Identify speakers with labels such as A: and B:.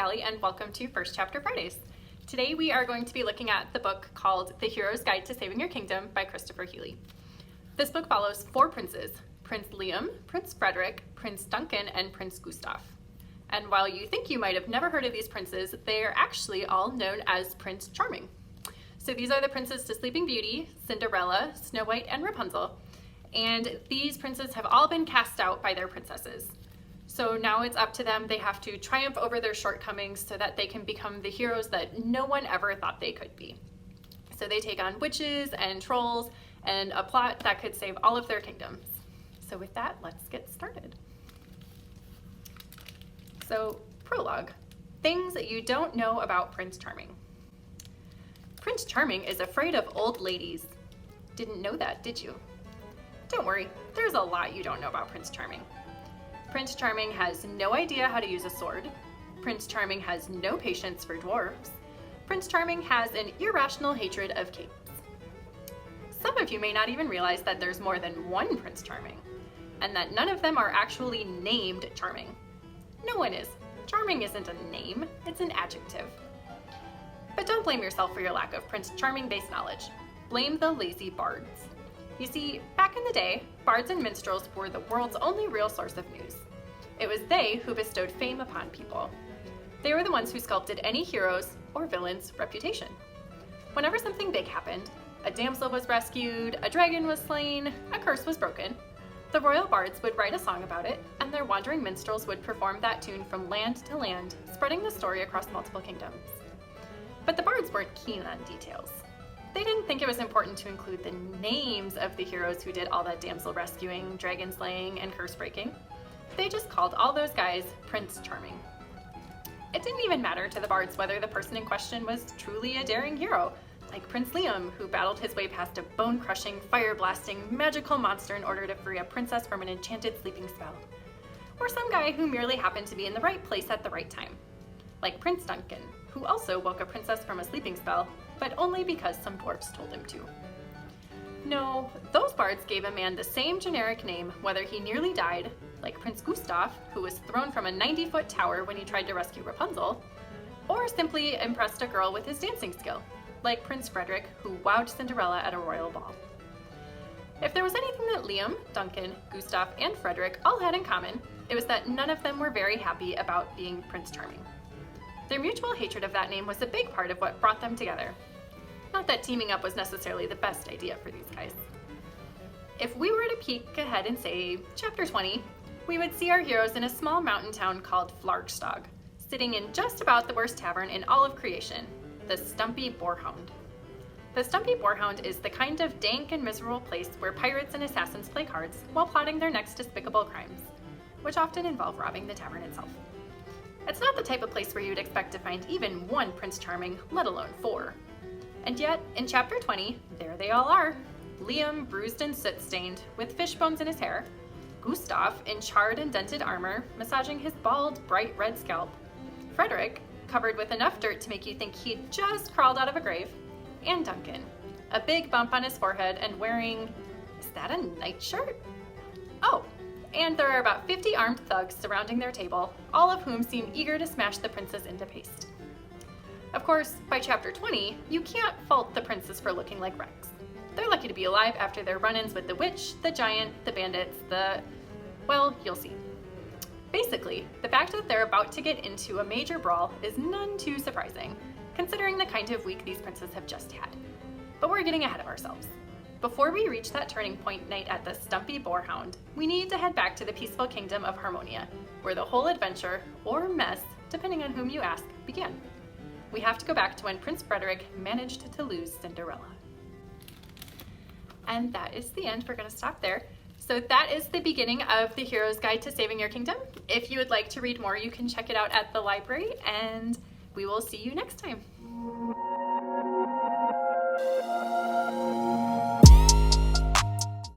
A: Sally, and welcome to First Chapter Fridays. Today we are going to be looking at the book called The Hero's Guide to Saving Your Kingdom by Christopher Healy. This book follows four princes: Prince Liam, Prince Frederick, Prince Duncan, and Prince Gustav. And while you think you might have never heard of these princes, they are actually all known as Prince Charming. So these are the princes to Sleeping Beauty, Cinderella, Snow White, and Rapunzel. And these princes have all been cast out by their princesses. So now it's up to them. They have to triumph over their shortcomings so that they can become the heroes that no one ever thought they could be. So they take on witches and trolls and a plot that could save all of their kingdoms. So with that, let's get started. So, prologue. Things that you don't know about Prince Charming. Prince Charming is afraid of old ladies. Didn't know that, did you? Don't worry, there's a lot you don't know about Prince Charming. Prince Charming has no idea how to use a sword. Prince Charming has no patience for dwarves. Prince Charming has an irrational hatred of capes. Some of you may not even realize that there's more than one Prince Charming, and that none of them are actually named Charming. No one is. Charming isn't a name, it's an adjective. But don't blame yourself for your lack of Prince Charming-based knowledge. Blame the lazy bards. You see, back in the day, bards and minstrels were the world's only real source of news. It was they who bestowed fame upon people. They were the ones who sculpted any hero's or villain's reputation. Whenever something big happened, a damsel was rescued, a dragon was slain, a curse was broken, the royal bards would write a song about it, and their wandering minstrels would perform that tune from land to land, spreading the story across multiple kingdoms. But the bards weren't keen on details. They didn't think it was important to include the names of the heroes who did all that damsel rescuing, dragon slaying, and curse breaking. They just called all those guys Prince Charming. It didn't even matter to the bards whether the person in question was truly a daring hero, like Prince Liam, who battled his way past a bone-crushing, fire-blasting, magical monster in order to free a princess from an enchanted sleeping spell. Or some guy who merely happened to be in the right place at the right time, like Prince Duncan, who also woke a princess from a sleeping spell, but only because some dwarfs told him to. No, those bards gave a man the same generic name whether he nearly died, like Prince Gustav, who was thrown from a 90-foot tower when he tried to rescue Rapunzel, or simply impressed a girl with his dancing skill, like Prince Frederick, who wowed Cinderella at a royal ball. If there was anything that Liam, Duncan, Gustav, and Frederick all had in common, it was that none of them were very happy about being Prince Charming. Their mutual hatred of that name was a big part of what brought them together. Not that teaming up was necessarily the best idea for these guys. If we were to peek ahead and say Chapter 20, we would see our heroes in a small mountain town called Flargstog, sitting in just about the worst tavern in all of creation, the Stumpy Boarhound. The Stumpy Boarhound is the kind of dank and miserable place where pirates and assassins play cards while plotting their next despicable crimes, which often involve robbing the tavern itself. It's not the type of place where you'd expect to find even one Prince Charming, let alone four. And yet, in Chapter 20, there they all are. Liam, bruised and soot-stained, with fish bones in his hair. Gustav, in charred and dented armor, massaging his bald, bright red scalp. Frederick, covered with enough dirt to make you think he'd just crawled out of a grave. And Duncan, a big bump on his forehead and wearing, is that a nightshirt? Oh, and there are about 50 armed thugs surrounding their table, all of whom seem eager to smash the princes into paste. Of course, by Chapter 20, you can't fault the princes for looking like wrecks. They're lucky to be alive after their run-ins with the witch, the giant, the bandits, well, you'll see. Basically, the fact that they're about to get into a major brawl is none too surprising, considering the kind of week these princes have just had. But we're getting ahead of ourselves. Before we reach that turning point night at the Stumpy Boarhound, we need to head back to the peaceful kingdom of Harmonia, where the whole adventure, or mess, depending on whom you ask, began. We have to go back to when Prince Frederick managed to lose Cinderella. And that is the end. We're going to stop there. So that is the beginning of The Hero's Guide to Saving Your Kingdom. If you would like to read more, you can check it out at the library, and we will see you next time.